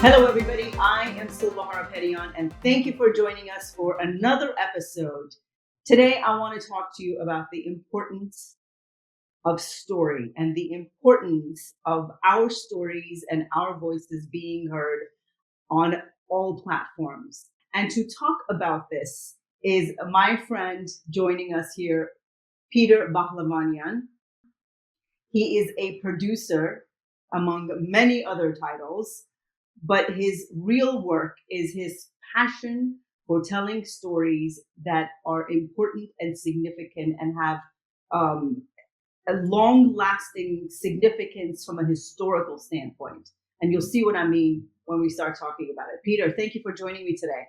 Hello, everybody. I am Silva Harapetian, and thank you for joining us for another episode. Today, I want to talk to you about the importance of story and the importance of our stories and our voices being heard on all platforms. And to talk about this is my friend joining us here, Peter Bahlawanian. He is a producer among many other titles, but his real work is his passion for telling stories that are important and significant and have um, a long lasting significance from a historical standpoint. And you'll see what I mean when we start talking about it. Peter, thank you for joining me today.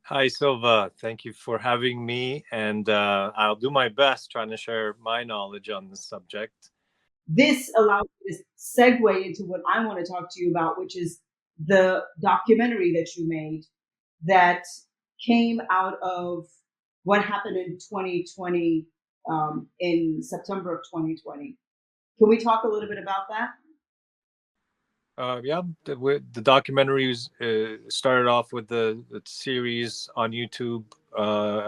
Hi, Silva. Thank you for having me. And I'll do my best trying to share my knowledge on this subject. This allows me to segue into what I want to talk to you about, which is the documentary that you made that came out of what happened in 2020, in September of 2020. Can we talk a little bit about that? Yeah, the documentaries started off with the series on YouTube,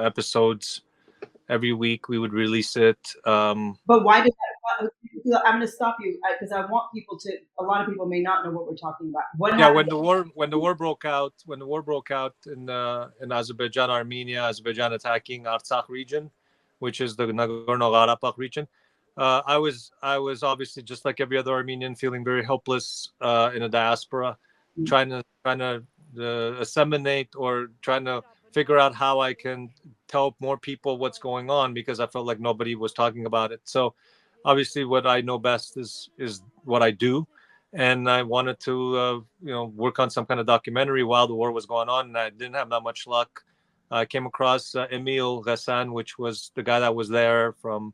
episodes. Every week we would release it. But why did that? I'm going to stop you because I want people to. A lot of people may not know what we're talking about. What Yeah, happened? when the war broke out, in Azerbaijan, Armenia, Azerbaijan attacking Artsakh region, which is the Nagorno-Karabakh region. I was obviously just like every other Armenian, feeling very helpless in a diaspora, trying to disseminate or trying to figure out how I can tell more people what's going on because I felt like nobody was talking about it. So obviously, what I know best is what I do, and I wanted to work on some kind of documentary while the war was going on, and I didn't have that much luck. I came across Emil Ghassan, which was the guy that was there from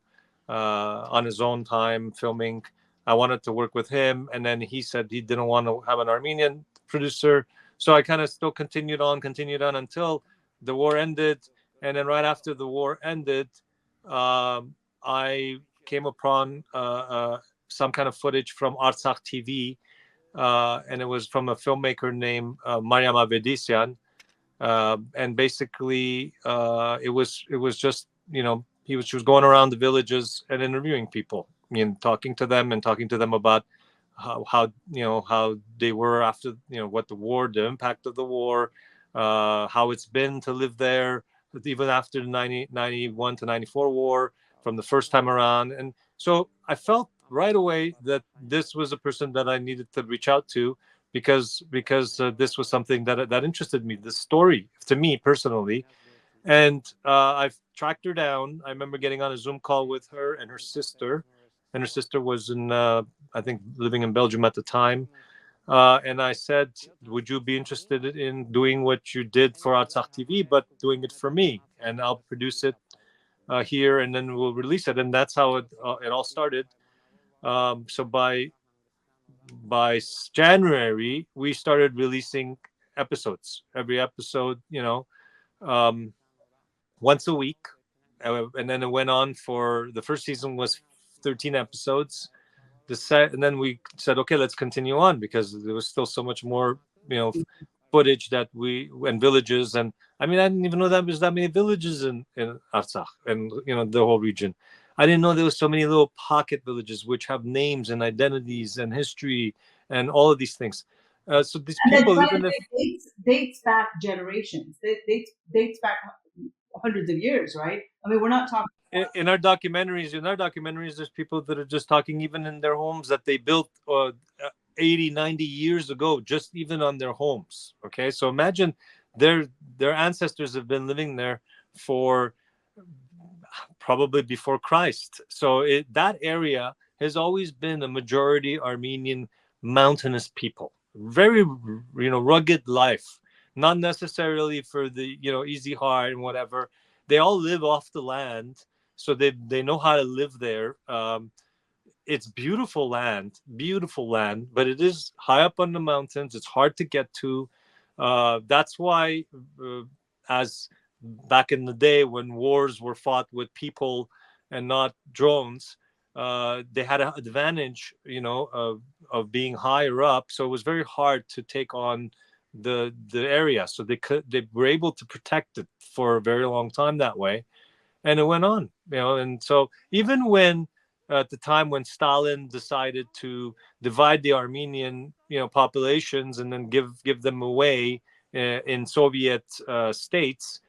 on his own time filming. I wanted to work with him, and then he said he didn't want to have an Armenian producer, so I kind of still continued on until the war ended, and then right after the war ended, I came upon some kind of footage from Artsakh TV, and it was from a filmmaker named Mariam Avedisian, and basically it was just she was going around the villages and interviewing people, talking to them and talking to them about how they were after what the impact of the war, how it's been to live there even after the 91 to 94 war from the first time around. And so I felt right away that this was a person that I needed to reach out to because this was something that interested me, this story to me personally. And I've tracked her down. I remember getting on a Zoom call with her and her sister, and her sister was I think, living in Belgium at the time. And I said, "Would you be interested in doing what you did for Artsakh TV, but doing it for me? And I'll produce it here, and then we'll release it." And that's how it all started. So by January, we started releasing episodes. Every episode, um, once a week, and then it went on for the first season was 13 episodes. And then we said, okay, let's continue on because there was still so much more, footage that we and villages. And I mean, I didn't even know that there's that many villages in Artsakh and the whole region. I didn't know there was so many little pocket villages which have names and identities and history and all of these things. So these And that's people, why even if it dates back generations. It dates back hundreds of years, right? I mean, we're not talking. in our documentaries, there's people that are just talking even in their homes that they built 80, 90 years ago, just even on their homes. Okay, so imagine their ancestors have been living there for probably before Christ. So that area has always been a majority Armenian mountainous people, very rugged life, not necessarily for the easy hard and whatever. They all live off the land, so they know how to live there. It's beautiful land, but it is high up on the mountains. It's hard to get to. That's why, as back in the day when wars were fought with people and not drones, they had an advantage, of being higher up. So it was very hard to take on the area. So they were able to protect it for a very long time that way, and it went on. And so even when at the time when Stalin decided to divide the Armenian populations and then give them away in Soviet states,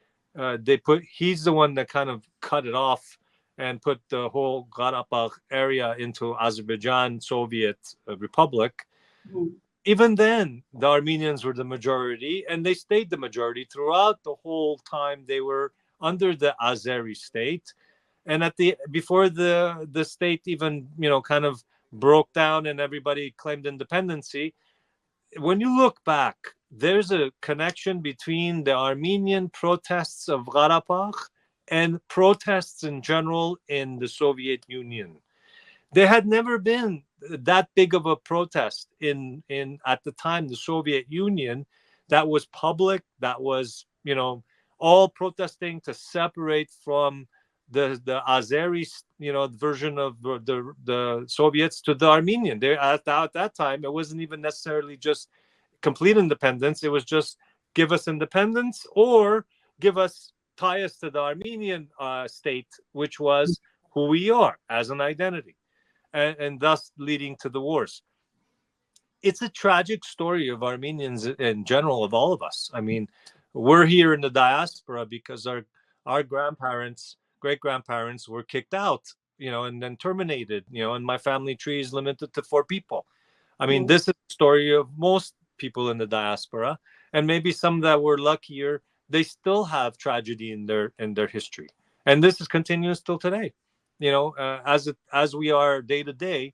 he's the one that kind of cut it off and put the whole Karabakh area into Azerbaijan Soviet Republic. Mhm. Even then, the Armenians were the majority, and they stayed the majority throughout the whole time they were under the Azeri state. And before the state even kind of broke down and everybody claimed independency, when you look back, there's a connection between the Armenian protests of Karabakh and protests in general in the Soviet Union. There had never been that big of a protest in at the time the Soviet Union that was public, that was all protesting to separate from the Azeri version of the Soviets to the Armenian. There at that time it wasn't even necessarily just complete independence. It was just give us independence or give us tie us to the Armenian state, which was who we are as an identity, and thus leading to the wars. It's a tragic story of Armenians in general, of all of us. I mean, we're here in the diaspora because our grandparents, great grandparents, were kicked out, and then terminated, and my family tree is limited to 4 people. I mean, Mhm. this is the story of most people in the diaspora, and maybe some that were luckier, they still have tragedy in their history, and this is continuous till today. As we are day to day,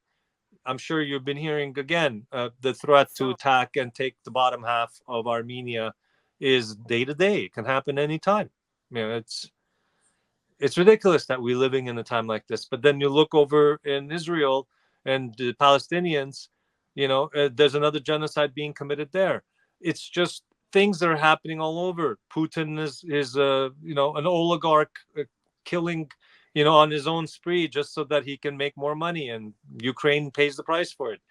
I'm sure you've been hearing again the threat to attack and take the bottom half of Armenia is day to day. It can happen anytime. It's ridiculous that we're living in a time like this. But then you look over in Israel and the Palestinians, there's another genocide being committed there. It's just things that are happening all over. Putin is an oligarch killing, on his own spree just so that he can make more money, and Ukraine pays the price for it.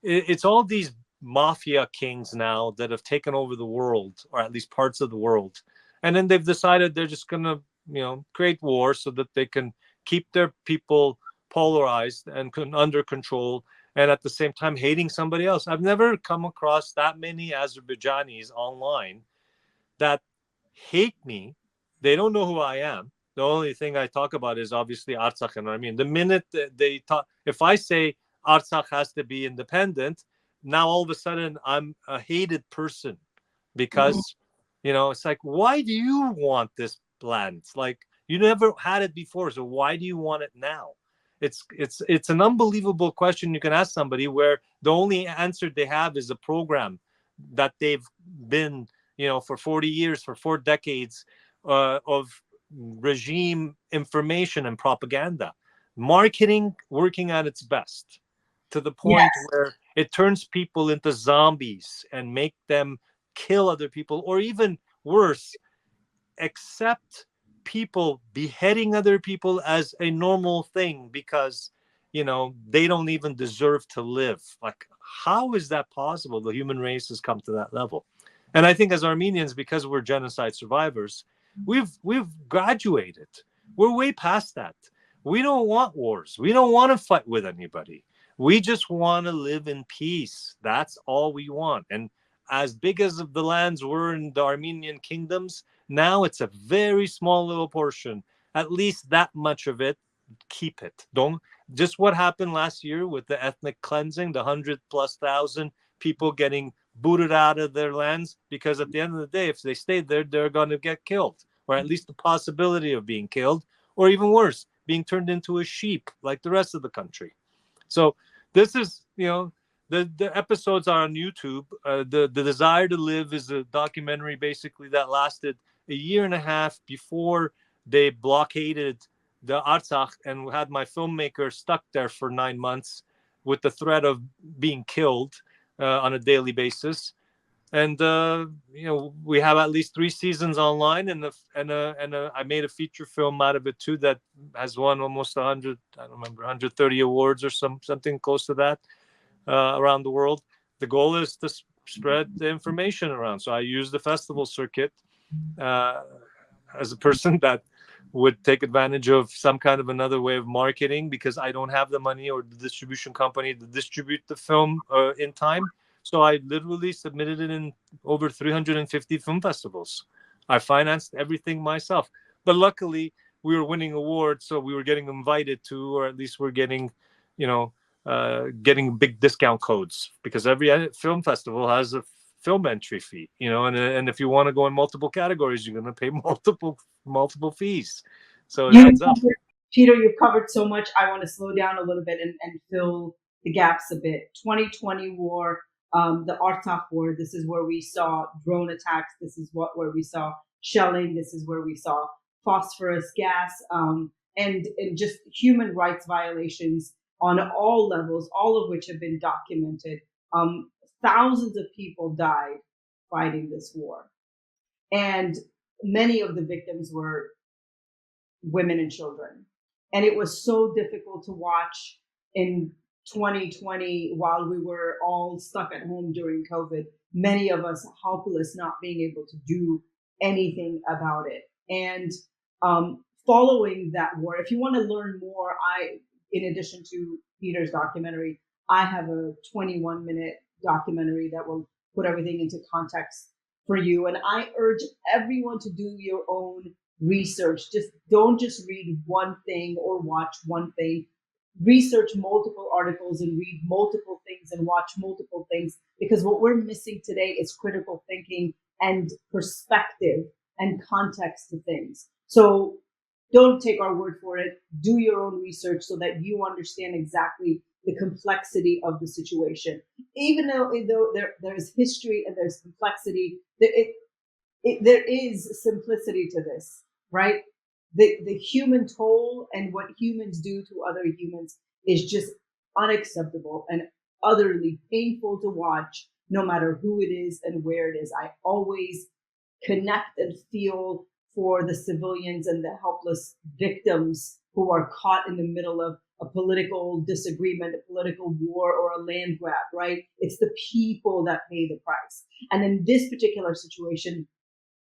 It's all these mafia kings now that have taken over the world, or at least parts of the world, and then they've decided they're just going to create war so that they can keep their people polarized and under control, and at the same time hating somebody else. I've never come across that many Azerbaijanis online that hate me. They don't know who I am. The only thing I talk about is obviously Artsakh and Armenian. The minute that they talk, if I say Artsakh has to be independent, now all of a sudden I'm a hated person Mhm. because, it's like, why do you want this land? It's like you never had it before, so why do you want it now? It's an unbelievable question you can ask somebody where the only answer they have is a program that they've been for 40 years, for 4 decades of regime information and propaganda, marketing working at its best to the point Yes. where it turns people into zombies and make them kill other people, or even worse, accept people beheading other people as a normal thing because they don't even deserve to live. Like, how is that possible? The human race has come to that level. And I think as Armenians, because we're genocide survivors, we've graduated. We're way past that. We don't want wars. We don't want to fight with anybody. We just want to live in peace. That's all we want. And as big as the lands were in the Armenian kingdoms, now it's a very small little portion. At least that much of it, keep it. Don't just what happened last year with the ethnic cleansing, the 100,000+ people getting booted out of their lands, because at the end of the day, if they stay there, they're going to get killed, or at least the possibility of being killed, or even worse, being turned into a sheep like the rest of the country. So this is, the episodes are on YouTube. The Desire to Live is a documentary basically that lasted a year and a half before they blockaded the Artsakh and had my filmmaker stuck there for 9 months with the threat of being killed on a daily basis. And we have at least 3 seasons online, I made a feature film out of it too that has won almost 100, I don't remember, 130 awards or something close to that, around the world. The goal is to spread the information around. So I use the festival circuit uh, as a person that would take advantage of some kind of another way of marketing, because I don't have the money or the distribution company to distribute the film in time. So I literally submitted it in over 350 film festivals. I financed everything myself. But luckily, we were winning awards, so we were getting invited to, or at least we're getting, you know, getting big discount codes, because every film festival has a film entry fee, and if you want to go in multiple categories, you're going to pay multiple fees, so it You adds up. Peter, you've covered so much. I want to slow down a little bit and fill the gaps a bit. 2020 war, the Artsakh war. This is where we saw drone attacks. This is where we saw shelling. This is where we saw phosphorus gas, and just human rights violations on all levels, all of which have been documented. Thousands of people died fighting this war, and many of the victims were women and children. And it was so difficult to watch in 2020 while we were all stuck at home during COVID, many of us helpless, not being able to do anything about it. And following that war, if you want to learn more, in addition to Peter's documentary, I have a 21-minute documentary that will put everything into context for you. And I urge everyone to do your own research. Don't just read one thing or watch one thing. Research multiple articles and read multiple things and watch multiple things, because what we're missing today is critical thinking and perspective and context to things. So don't take our word for it. Do your own research so that you understand exactly the complexity of the situation. Even though there's history and there's complexity, there is simplicity to this, right? The human toll and what humans do to other humans is just unacceptable and utterly painful to watch, no matter who it is and where it is. I always connect and feel for the civilians and the helpless victims who are caught in the middle of a political disagreement, a political war, or a land grab, right? It's the people that pay the price. And in this particular situation,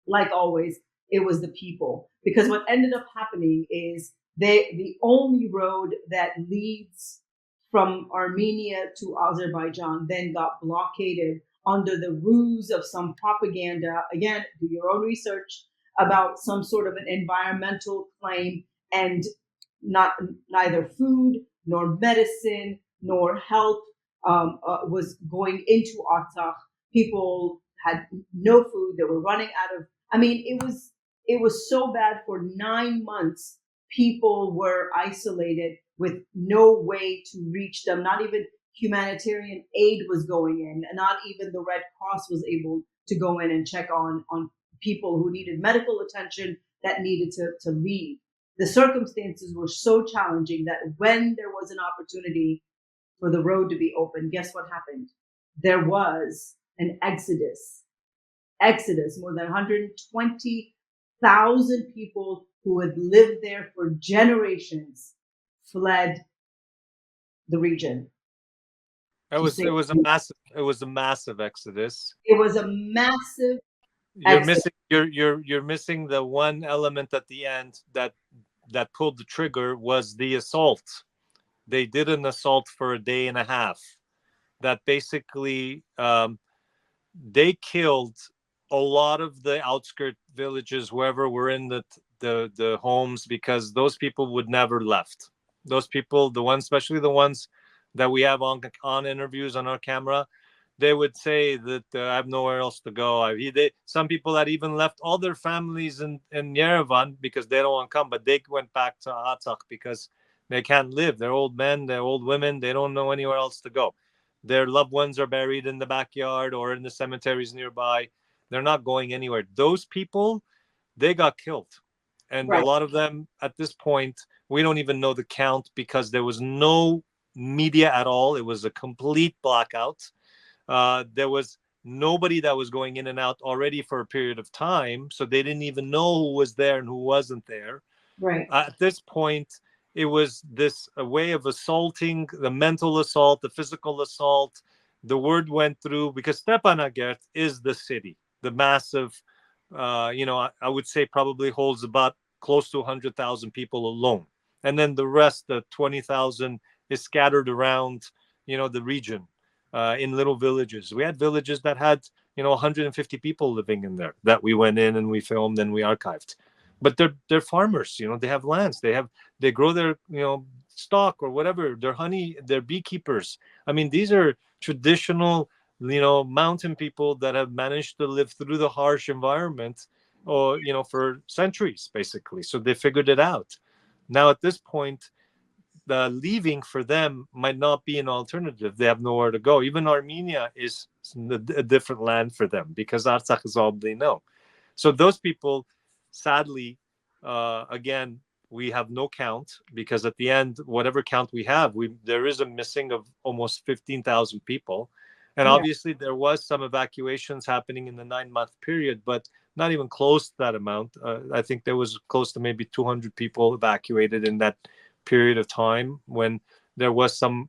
like always, it was the people. Because what ended up happening is the only road that leads from Armenia to Azerbaijan then got blockaded under the ruse of some propaganda. Again, do your own research about some sort of an environmental claim, and neither food nor medicine nor health was going into Artsakh. People had no food. They were running out of. I mean, it was so bad for 9 months. People were isolated with no way to reach them. Not even humanitarian aid was going in. Not even the Red Cross was able to go in and check on people who needed medical attention that needed to leave. The circumstances were so challenging that when there was an opportunity for the road to be open, guess what happened? There was an exodus. More than 120,000 people who had lived there for generations fled the region. It was a massive exodus. It was a massive You're missing you're missing the one element at the end that pulled the trigger, was the assault. They did an assault for a day and a half that basically they killed a lot of the outskirt villages, wherever were in the homes, because those people would never left. Those people, the ones, especially the ones that we have on interviews on our camera, they would say that I have nowhere else to go. Some people had even left all their families in Yerevan because they don't want to come, but they went back to Artsakh because they can't live. They're old men, they're old women. They don't know anywhere else to go. Their loved ones are buried in the backyard or in the cemeteries nearby. They're not going anywhere. Those people, they got killed. And a lot of them at this point, we don't even know the count because there was no media at all. It was a complete blackout. There was nobody that was going in and out already for a period of time, so they didn't even know who was there and who wasn't there. Right. At this point, it was this a way of assaulting, the mental assault, the physical assault. The word went through because Stepanakert is the city, the massive, I would say probably holds about close to 100,000 people alone. And then the rest, the 20,000, is scattered around, the region in little villages. We had villages that had, 150 people living in there that we went in and we filmed and we archived. But they're farmers, they have lands, they grow their, stock or whatever, their honey, they're beekeepers. I mean, these are traditional, mountain people that have managed to live through the harsh environment, or for centuries basically. So they figured it out. Now at this point, the leaving for them might not be an alternative. They have nowhere to go. Even Armenia is a different land for them because Artsakh is all they know. So those people, sadly, again, we have no count, because at the end, whatever count we have, there is a missing of almost 15,000 people. And Yeah. obviously there was some evacuations happening in the 9-month period, but not even close to that amount. I think there was close to maybe 200 people evacuated in that period of time when there was some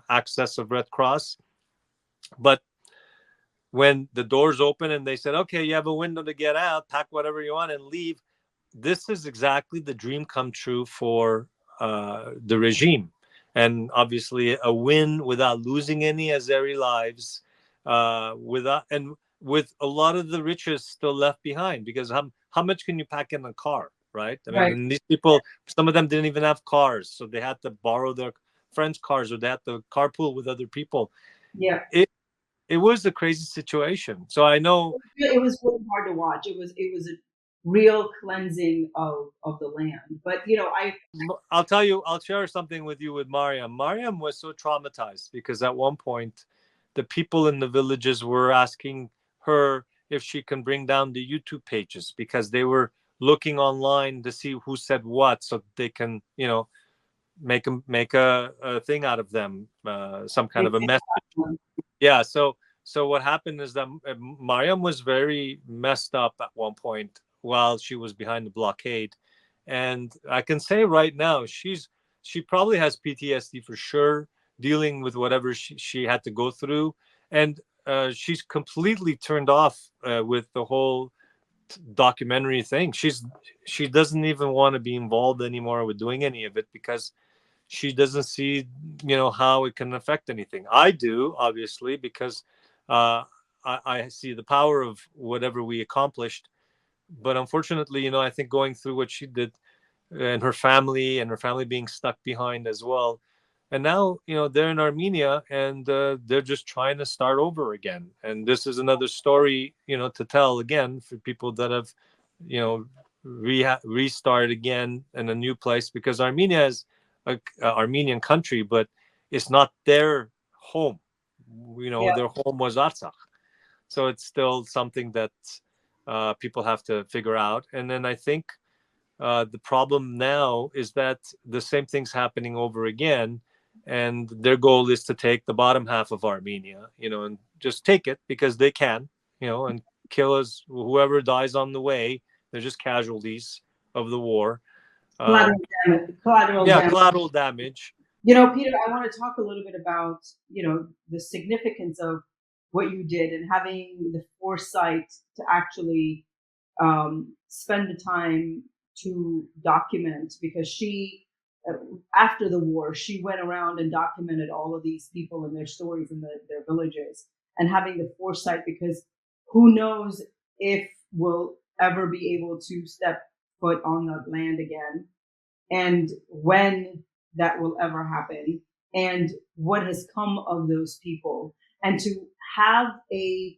access of Red Cross. But when the doors open and they said, okay, you have a window to get out, pack whatever you want and leave, this is exactly the dream come true for the regime. And obviously a win without losing any Azeri lives, with a lot of the riches still left behind, because how much can you pack in a car, right? I mean, Right. and these people, some of them didn't even have cars, so they had to borrow their friends' cars, or they had to carpool with other people. Yeah. It was a crazy situation. So I know. It was really hard to watch. It was a real cleansing of the land. But I'll share something with you with Mariam. Mariam was so traumatized because at one point, the people in the villages were asking her if she can bring down the YouTube pages, because they were looking online to see who said what, so they can, make a thing out of them, some kind of a message. Yeah. So what happened is that Mariam was very messed up at one point while she was behind the blockade, and I can say right now she probably has PTSD for sure, dealing with whatever she had to go through, and she's completely turned off with the whole documentary thing. She doesn't even want to be involved anymore with doing any of it, because she doesn't see, how it can affect anything. I do, obviously, because uh, I see the power of whatever we accomplished. But unfortunately, I think going through what she did, and her family being stuck behind as well, and now they're in Armenia, and they're just trying to start over again. And this is another story, to tell again for people that have, you know restart again in a new place, because Armenia is a Armenian country, but it's not their home. yeah, Their home was Artsakh, so it's still something that people have to figure out. And then I think the problem now is that the same thing's happening over again, and their goal is to take the bottom half of Armenia, and just take it because they can, and kill us. Whoever dies on the way, they're just casualties of the war. collateral Um, damage. Collateral yeah, damage. collateral damage. Peter, I want to talk a little bit about the significance of what you did and having the foresight to actually spend the time to document, because uh, after the war, she went around and documented all of these people and their stories in their villages, and having the foresight, because who knows if we'll ever be able to step foot on the land again, and when that will ever happen, and what has come of those people, and to have a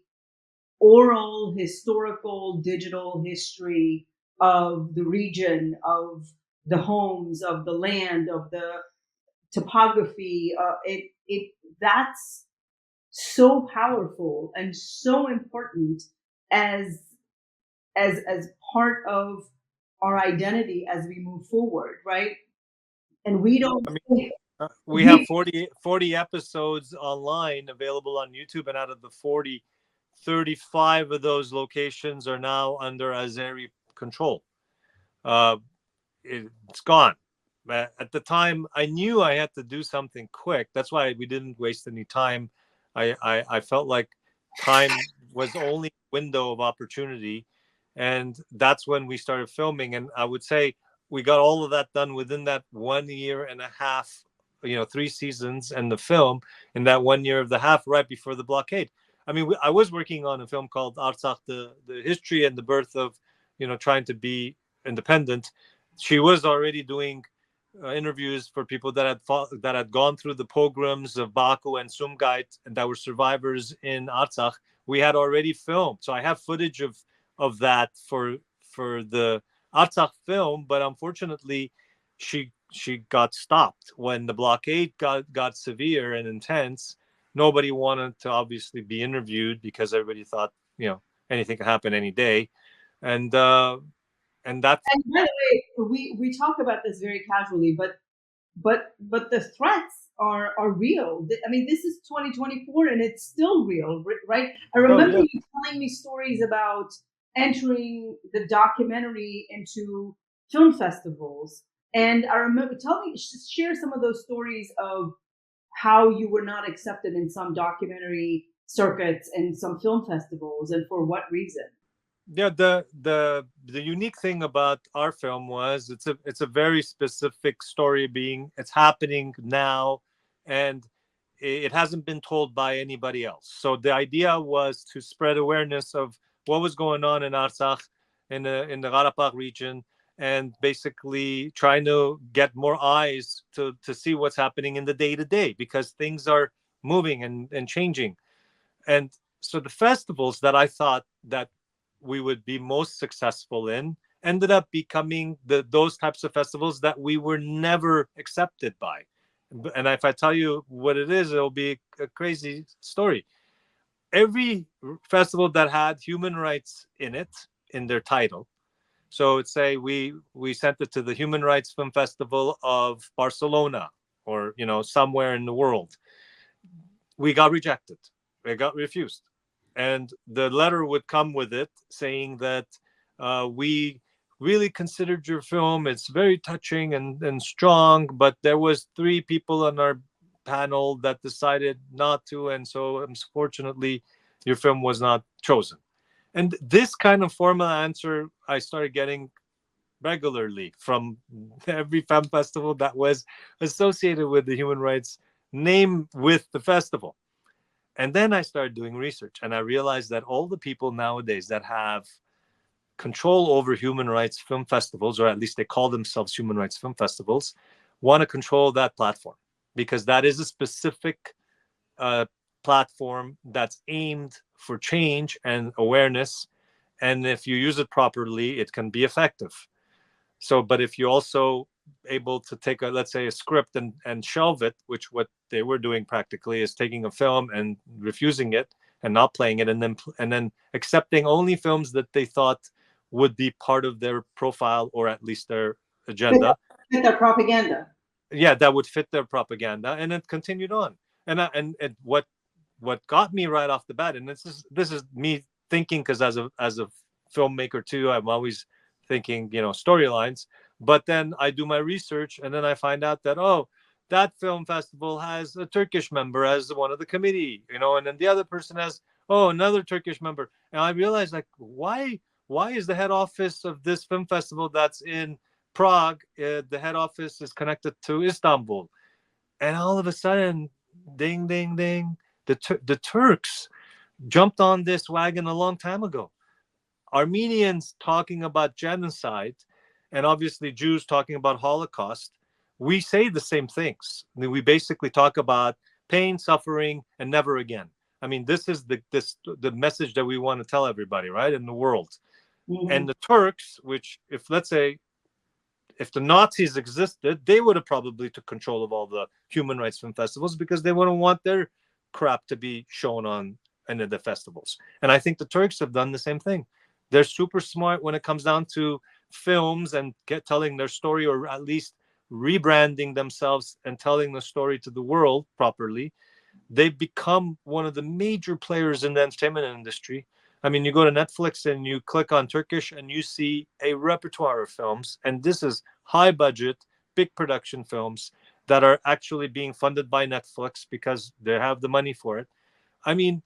oral, historical, digital history of the region, of the homes, of the land, of the topography. It that's so powerful and so important as as part of our identity as we move forward, right? And we don't I mean, we have we 40 episodes online available on YouTube, and out of the 40, 35 of those locations are now under Azeri control. Uh, it's gone. But at the time, I knew I had to do something quick. That's why we didn't waste any time. I felt like time was the only window of opportunity. And that's when we started filming. And I would say we got all of that done within that 1 year and a half, 3 seasons and the film in that 1 year of the half right before the blockade. I mean, I was working on a film called Artsakh, the history and the birth of, trying to be independent. She was already doing interviews for people that had gone through the pogroms of Baku and Sumgait and that were survivors in Artsakh. We had already filmed, so I have footage of that for the Artsakh film. But unfortunately, she got stopped when the blockade got severe and intense. Nobody wanted to obviously be interviewed because everybody thought anything could happen any day, and that's And by the way, we talk about this very casually, but the threats are real. I mean, this is 2024 and it's still real, right? I oh remember yeah. you telling me stories about entering the documentary into film festivals, and I remember share some of those stories of how you were not accepted in some documentary circuits and some film festivals, and for what reason. Yeah, the unique thing about our film was it's a very specific story, being it's happening now, and it hasn't been told by anybody else. So the idea was to spread awareness of what was going on in Artsakh, in the Karabakh region, and basically trying to get more eyes to see what's happening in the day to day, because things are moving and changing. And so the festivals that I thought that we would be most successful in ended up becoming those types of festivals that we were never accepted by. And if I tell you what it is, it'll be a crazy story. Every festival that had human rights in it, in their title, so it's say we sent it to the Human Rights Film Festival of Barcelona, or somewhere in the world, we got rejected. We got refused. And the letter would come with it saying that we really considered your film. It's very touching and strong, but there was 3 people on our panel that decided not to. And so unfortunately, your film was not chosen. And this kind of formal answer I started getting regularly from every film festival that was associated with the human rights name with the festival. And then I started doing research, and I realized that all the people nowadays that have control over human rights film festivals, or at least they call themselves human rights film festivals, want to control that platform, because that is a specific platform that's aimed for change and awareness. And if you use it properly, it can be effective. So, but if you also able to take let's say a script and shelve it, which what they were doing practically is taking a film and refusing it and not playing it, and then accepting only films that they thought would be part of their profile, or at least their agenda. Fit their propaganda. Yeah, that would fit their propaganda, and it continued on. And what got me right off the bat, and this is me thinking, because as a filmmaker too, I'm always thinking storylines. But then I do my research, and then I find out that, oh, that film festival has a Turkish member as one of the committee, and then the other person has, oh, another Turkish member. And I realized, like, why is the head office of this film festival that's in Prague, the head office is connected to Istanbul? And all of a sudden, ding ding ding, the Turks jumped on this wagon a long time ago. Armenians talking about genocide, and obviously Jews talking about Holocaust. We say the same things. I mean, we basically talk about pain, suffering, and never again. I mean, this is the message that we want to tell everybody, right, in the world. Mm-hmm. And the Turks, which, if let's say, if the Nazis existed, they would have probably took control of all the human rights film festivals, because they wouldn't want their crap to be shown on any of the festivals. And I think the Turks have done the same thing. They're super smart when it comes down to films and telling their story, or at least rebranding themselves and telling the story to the world properly. they've become one of the major players in the entertainment industry. I mean, you go to Netflix and you click on Turkish and you see a repertoire of films. And this is high budget, big production films that are actually being funded by Netflix because they have the money for it. I mean,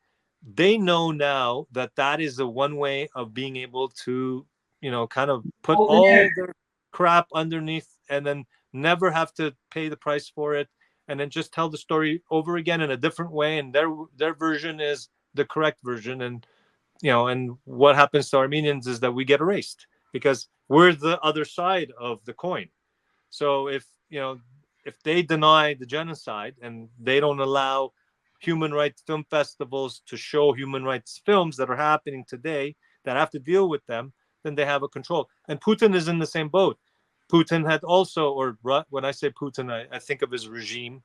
they know now that that is the one way of being able to, kind of put Over there. all their crap underneath and then never have to pay the price for it, and then just tell the story over again in a different way, and their version is the correct version. And and what happens to Armenians is that we get erased because we're the other side of the coin. So if they deny the genocide and they don't allow human rights film festivals to show human rights films that are happening today that have to deal with them, then they have a control. And Putin is in the same boat. Putin had also, or when I say Putin, I think of his regime,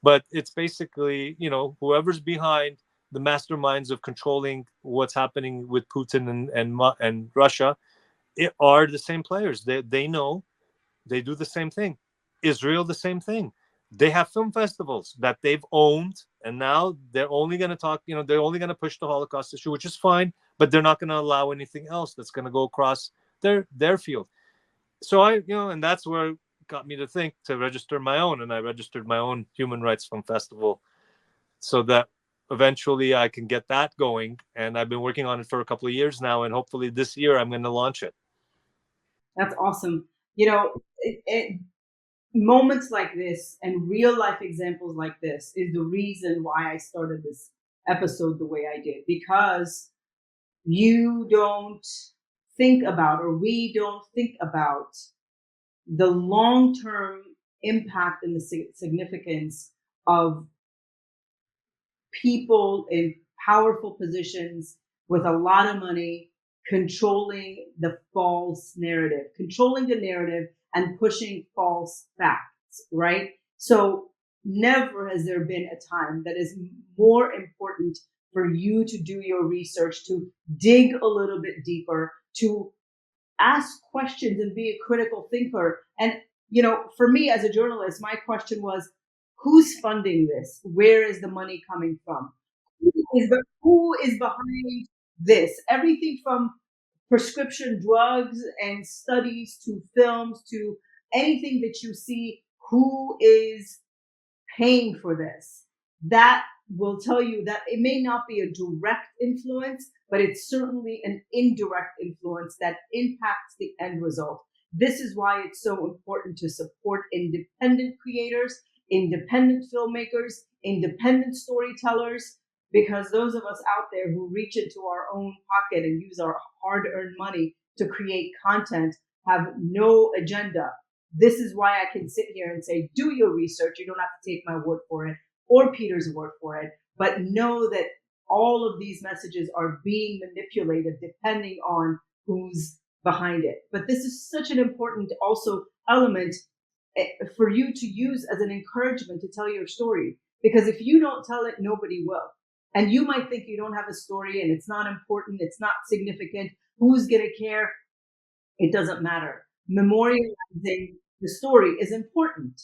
but it's basically, whoever's behind the masterminds of controlling what's happening with Putin and Russia, are the same players. They know, they do the same thing. Israel, the same thing. They have film festivals that they've owned, and now they're only going to talk. They're only going to push the Holocaust issue, which is fine, but they're not going to allow anything else that's going to go across their field. So and that's where it got me to think to register my own, and I registered my own human rights film festival, so that eventually I can get that going. And I've been working on it for a couple of years now, and hopefully this year I'm going to launch it. That's awesome. Moments like this and real life examples like this is the reason why I started this episode the way I did, because you don't think about, or we don't think about, the long-term impact and the significance of people in powerful positions with a lot of money controlling the false narrative, controlling the narrative and pushing false facts, right? So never has there been a time that is more important for you to do your research, to dig a little bit deeper, to ask questions and be a critical thinker. And, for me as a journalist, my question was, who's funding this? Where is the money coming from? Who is behind this? Everything from prescription drugs and studies to films to anything that you see, who is paying for this? That will tell you that it may not be a direct influence, but it's certainly an indirect influence that impacts the end result. This is why it's so important to support independent creators, independent filmmakers, independent storytellers, because those of us out there who reach into our own pocket and use our hard-earned money to create content have no agenda. This is why I can sit here and say, do your research. You don't have to take my word for it or Peter's word for it, but know that all of these messages are being manipulated depending on who's behind it. But this is such an important also element for you to use as an encouragement to tell your story, because if you don't tell it, nobody will. And you might think you don't have a story and it's not important, it's not significant, who's going to care? It doesn't matter. Memorializing the story is important.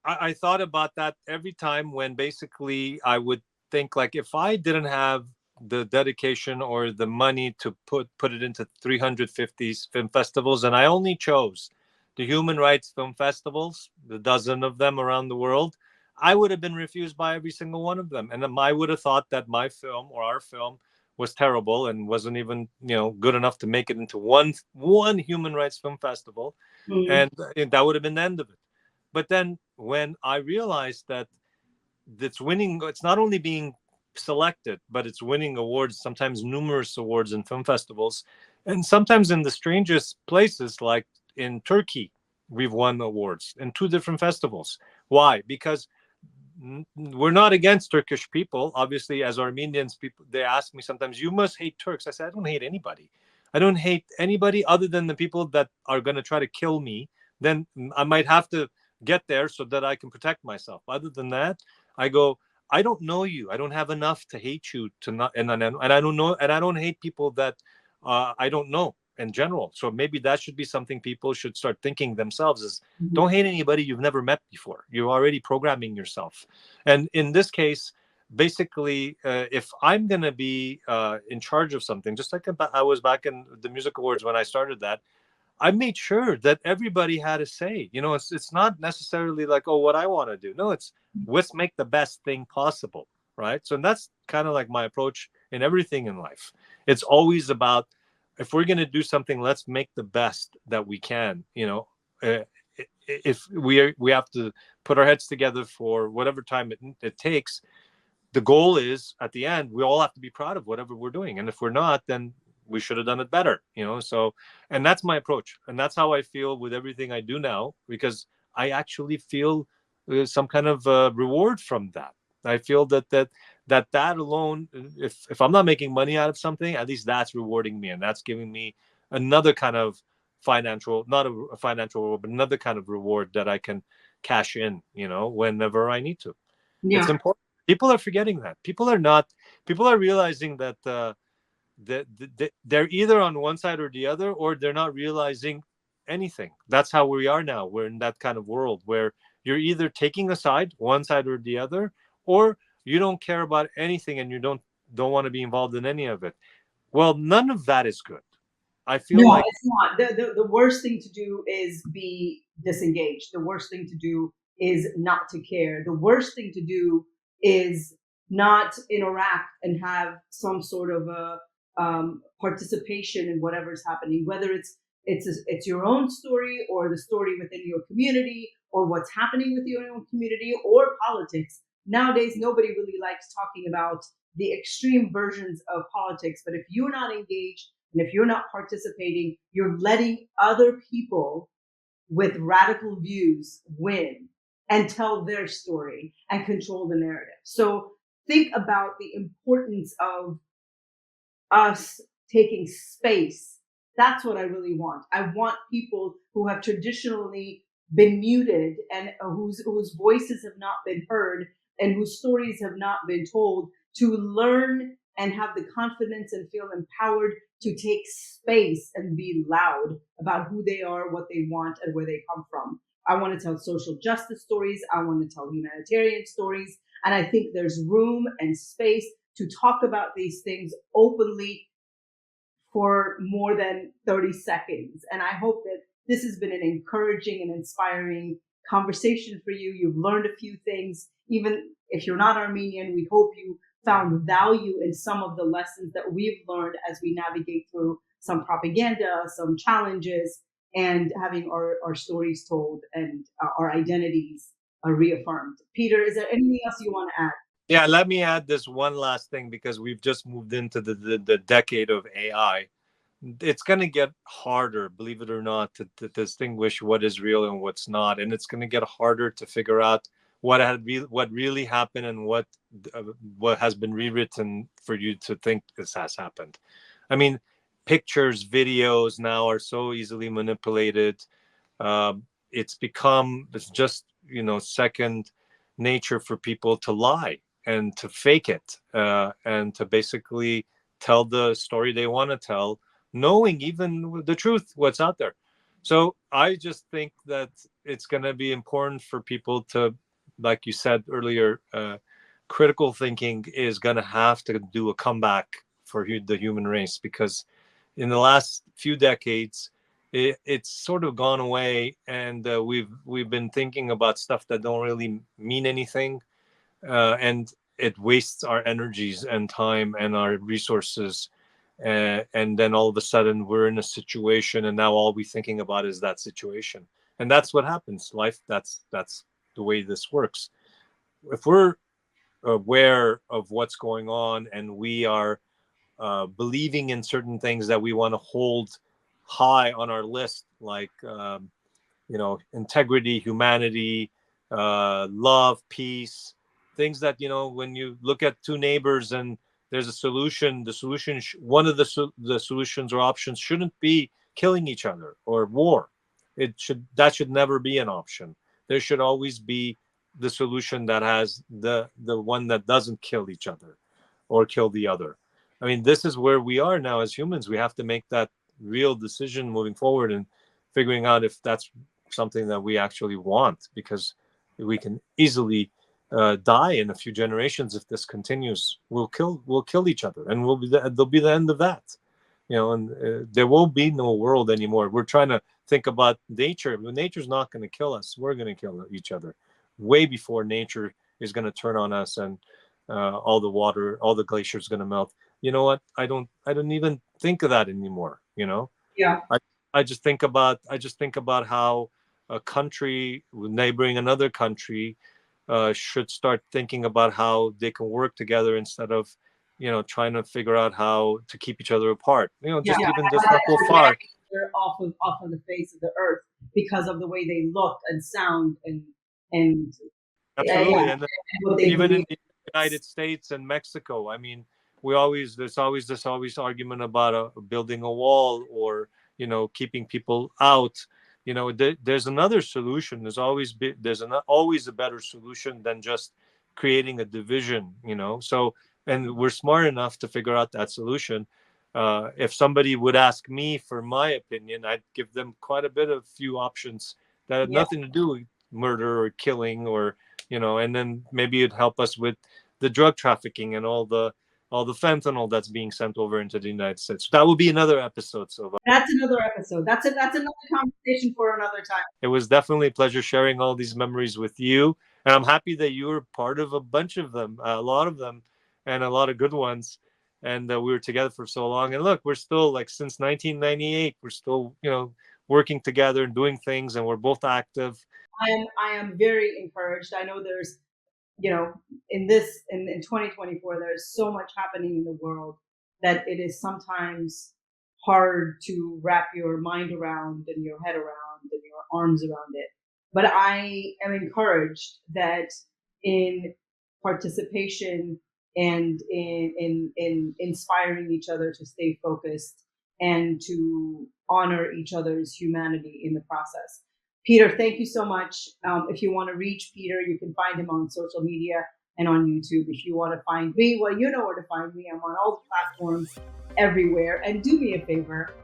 I thought about that every time when basically I would think, like, if I didn't have the dedication or the money to put it into 350 film festivals, and I only chose the human rights film festivals, the dozen of them around the world, I would have been refused by every single one of them. And I would have thought that my film or our film was terrible and wasn't even, good enough to make it into one human rights film festival. Mm. And that would have been the end of it. But then when I realized that it's not only being selected, but it's winning awards, sometimes numerous awards in film festivals, and sometimes in the strangest places, like in Turkey, we've won awards in 2 different festivals. Why? Because we're not against Turkish people. Obviously, as Armenians, people, they ask me sometimes, you must hate Turks. I said, I don't hate anybody. I don't hate anybody other than the people that are going to try to kill me. Then I might have to get there so that I can protect myself. Other than that, I go, I don't know you. I don't have enough to hate you to not, and I don't know, and I don't hate people that I don't know in general. So maybe that should be something people should start thinking themselves is, don't hate anybody you've never met before. You're already programming yourself. And in this case, basically, if I'm going to be in charge of something, just like I was back in the music awards when I started that, I made sure that everybody had a say. It's not necessarily like, oh, what I want to do. No, it's let's make the best thing possible, right? So that's kind of like my approach in everything in life. It's always about, if we're going to do something, let's make the best that we can. If we have to put our heads together for whatever time it takes, the goal is at the end we all have to be proud of whatever we're doing, and if we're not, then we should have done it better. So, and that's my approach, and that's how I feel with everything I do now, because I actually feel some kind of reward from that. I feel that alone, if I'm not making money out of something, at least that's rewarding me, and that's giving me another kind of financial, not a financial reward, but another kind of reward that I can cash in, whenever I need to. It's Yeah. important. People are forgetting that. People are realizing that they're either on one side or the other, or they're not realizing anything. That's how we are now. We're in that kind of world where you're either taking a side, one side or the other, or you don't care about anything and you don't want to be involved in any of it. Well, none of that is good. I feel No, like, it's not. The worst thing to do is be disengaged. The worst thing to do is not to care. The worst thing to do is not interact and have some sort of a participation in whatever's happening, whether it's your own story or the story within your community or what's happening with your own community or politics. Nowadays, nobody really likes talking about the extreme versions of politics, but if you're not engaged and if you're not participating, you're letting other people with radical views win and tell their story and control the narrative. So think about the importance of us taking space. That's what I really want. I want people who have traditionally been muted and whose voices have not been heard and whose stories have not been told to learn and have the confidence and feel empowered to take space and be loud about who they are, what they want, and where they come from. I want to tell social justice stories. I want to tell humanitarian stories. And I think there's room and space to talk about these things openly for more than 30 seconds. And I hope that this has been an encouraging and inspiring conversation for you. You've learned a few things. Even if you're not Armenian, we hope you found value in some of the lessons that we've learned as we navigate through some propaganda, some challenges, and having our stories told and our identities reaffirmed. Peter, is there anything else you want to add? yeah, let me add this one last thing, because we've just moved into the decade of AI. It's going to get harder, believe it or not, to distinguish what is real and what's not, and it's going to get harder to figure out what really happened and what has been rewritten for you to think this has happened. I mean, pictures, videos now are so easily manipulated. It's just second nature for people to lie and to fake it, and to basically tell the story they want to tell, knowing even the truth, what's out there. So I just think that it's going to be important for people to, like you said earlier, critical thinking is going to have to do a comeback for the human race, because in the last few decades it's sort of gone away, and we've been thinking about stuff that don't really mean anything, and it wastes our energies and time and our resources, and then all of a sudden we're in a situation, and now all we're thinking about is that situation. And that's what happens. Life, that's the way this works. If we're aware of what's going on, and we are believing in certain things that we want to hold high on our list, like integrity, humanity, love, peace, things that, when you look at two neighbors and there's a solution, one of the solutions or options shouldn't be killing each other or war. That should never be an option. There should always be the solution that has the one that doesn't kill each other or kill the other. I mean, this is where we are now as humans. We have to make that real decision moving forward, and figuring out if that's something that we actually want, because we can easily die in a few generations if this continues. We'll kill each other, and there'll be the end of that. And there won't be no world anymore. We're trying to think about nature. Nature's not going to kill us. We're going to kill each other way before nature is going to turn on us, and all the water, all the glaciers going to melt. You know what? I don't even think of that anymore. Yeah. I just think about how a country neighboring another country should start thinking about how they can work together instead of trying to figure out how to keep each other apart. Just even just not go far. They're off of the face of the earth because of the way they look and sound and Absolutely. And what they even believe. in the United States and Mexico, I mean, there's always this argument about building a wall or keeping people out. There's another solution. There's always a better solution than just creating a division. So, and we're smart enough to figure out that solution. If somebody would ask me for my opinion, I'd give them quite a bit of few options that had nothing to do with murder or killing or and then maybe it'd help us with the drug trafficking and all the fentanyl that's being sent over into the United States. That will be another episode. So that's another episode. That's another conversation for another time. It was definitely a pleasure sharing all these memories with you, and I'm happy that you were part of a bunch of them, a lot of them, and a lot of good ones. And we were together for so long. And look, we're still since 1998, we're still working together and doing things, and we're both active. I am very encouraged. I know there's, in 2024, there's so much happening in the world that it is sometimes hard to wrap your mind around and your head around and your arms around it. But I am encouraged that in participation and in inspiring each other to stay focused and to honor each other's humanity in the process. Peter, thank you so much. If you want to reach Peter, you can find him on social media and on YouTube. If you want to find me, well, you know where to find me. I'm on all the platforms everywhere. And do me a favor,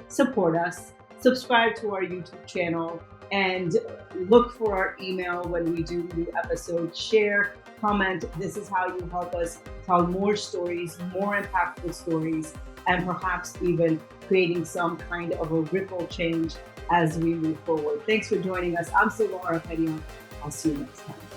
support us, subscribe to our YouTube channel, and look for our email when we do new episodes. Share, comment. This is how you help us tell more stories, more impactful stories, and perhaps even creating some kind of a ripple change as we move forward. Thanks for joining us. I'm Silvara Perion. I'll see you next time.